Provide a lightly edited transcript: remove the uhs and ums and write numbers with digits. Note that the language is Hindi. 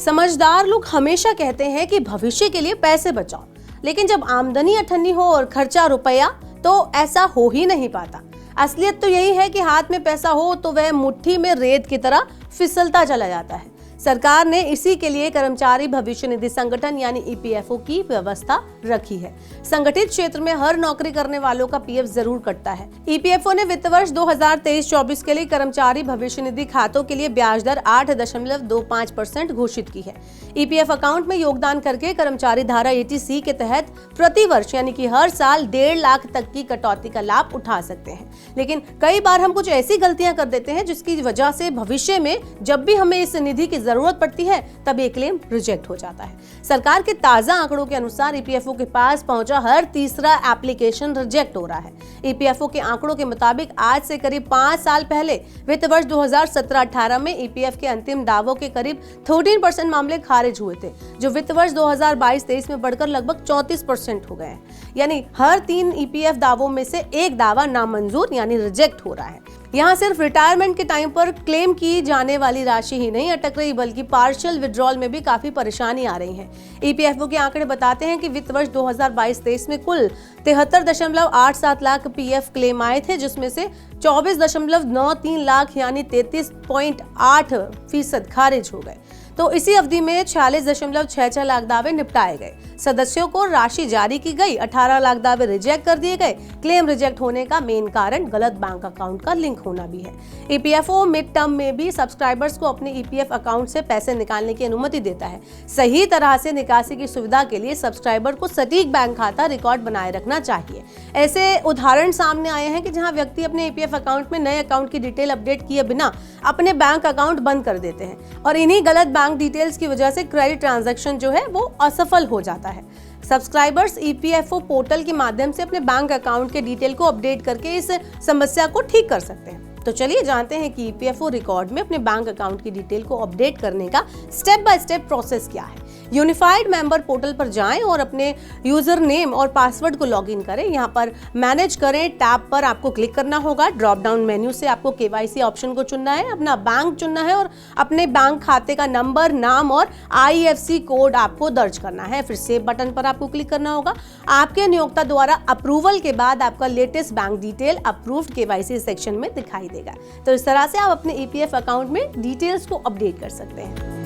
समझदार लोग हमेशा कहते हैं कि भविष्य के लिए पैसे बचाओ, लेकिन जब आमदनी अठन्नी हो और खर्चा रुपया, तो ऐसा हो ही नहीं पाता। असलियत तो यही है कि हाथ में पैसा हो तो वह मुट्ठी में रेत की तरह फिसलता चला जाता है। सरकार ने इसी के लिए कर्मचारी भविष्य निधि संगठन यानी ईपीएफओ की व्यवस्था रखी है। संगठित क्षेत्र में हर नौकरी करने वालों का पीएफ जरूर कटता है। ईपीएफओ ने वित्त वर्ष 2023-24 के लिए कर्मचारी भविष्य निधि खातों के लिए ब्याज दर 8.25% घोषित की है। ईपीएफ अकाउंट में योगदान करके कर्मचारी धारा 80C के तहत प्रति वर्ष यानी कि हर साल 1.5 लाख तक की कटौती का लाभ उठा सकते हैं। लेकिन कई बार हम कुछ ऐसी गलतियां कर देते हैं जिसकी वजह से भविष्य में जब भी हमें इस निधि की जरूरत पड़ती है तब ये क्लेम रिजेक्ट हो जाता है। सरकार के ताजा आंकड़ों के अनुसार ईपीएफओ के पास पहुंचा हर तीसरा एप्लीकेशन रिजेक्ट हो रहा है। ईपीएफओ के आंकड़ों के मुताबिक आज से करीब 5 साल पहले वित्त वर्ष 2017-18 में ईपीएफ के अंतिम दावों के करीब 13% मामले खारिज हुए थे, जो वित्त वर्ष 2022-23 में बढ़कर लगभग 34% हो गए हैं। यानी हर 3 ईपीएफ दावों में से एक दावा नामंजूर यानी रिजेक्ट हो रहा है। यहाँ सिर्फ रिटायरमेंट के टाइम पर क्लेम की जाने वाली राशि ही नहीं अटक रही, बल्कि पार्शियल विड्रॉल में भी काफी परेशानी आ रही है। ईपीएफओ के आंकड़े बताते हैं कि वित्त वर्ष 2022-23 में कुल 73.87 लाख पीएफ क्लेम आए थे, जिसमें से 24.93 लाख यानी 33.8% खारिज हो गए। तो इसी अवधि में 46.66 लाख दावे निपटाए गए। सदस्यों को राशि जारी की गई, 18 लाख दावे रिजेक्ट कर दिए गए। क्लेम रिजेक्ट होने का मेन कारण गलत बैंक अकाउंट का लिंक होना भी है। ईपीएफओ मिड टर्म में भी सब्सक्राइबर्स को अपने ईपीएफ अकाउंट से पैसे निकालने की अनुमति देता है। सही तरह से निकासी की सुविधा के लिए सब्सक्राइबर को सटीक बैंक खाता रिकॉर्ड बनाए रखना चाहिए। ऐसे उदाहरण सामने आए हैं कि जहां व्यक्ति अपने ईपीएफ अकाउंट में नए अकाउंट की डिटेल अपडेट किए बिना अपने बैंक अकाउंट बंद कर देते हैं और इन्हीं गलत बैंक डिटेल्स की वजह से क्रेडिट ट्रांजैक्शन जो है वो असफल हो जाता है। सब्सक्राइबर्स ईपीएफओ पोर्टल के माध्यम से अपने बैंक अकाउंट के डिटेल को अपडेट करके इस समस्या को ठीक कर सकते हैं। तो चलिए जानते हैं कि ईपीएफओ रिकॉर्ड में अपने बैंक अकाउंट की डिटेल को अपडेट करने का स्टेप बाय स्टेप प्रोसेस क्या है। यूनिफाइड मेंबर पोर्टल पर जाएं और अपने यूजर नेम और पासवर्ड को लॉगिन करें। यहाँ पर मैनेज करें टैब पर आपको क्लिक करना होगा। ड्रॉप डाउन मेन्यू से आपको केवाईसी ऑप्शन को चुनना है, अपना बैंक चुनना है और अपने बैंक खाते का नंबर, नाम और आईएफएससी कोड आपको दर्ज करना है। फिर सेव बटन पर आपको क्लिक करना होगा। आपके नियोक्ता द्वारा अप्रूवल के बाद आपका latest bank detail approved KYC section में दिखाई देगा। तो इस तरह से आप अपने ईपीएफ अकाउंट में डिटेल्स को अपडेट कर सकते हैं।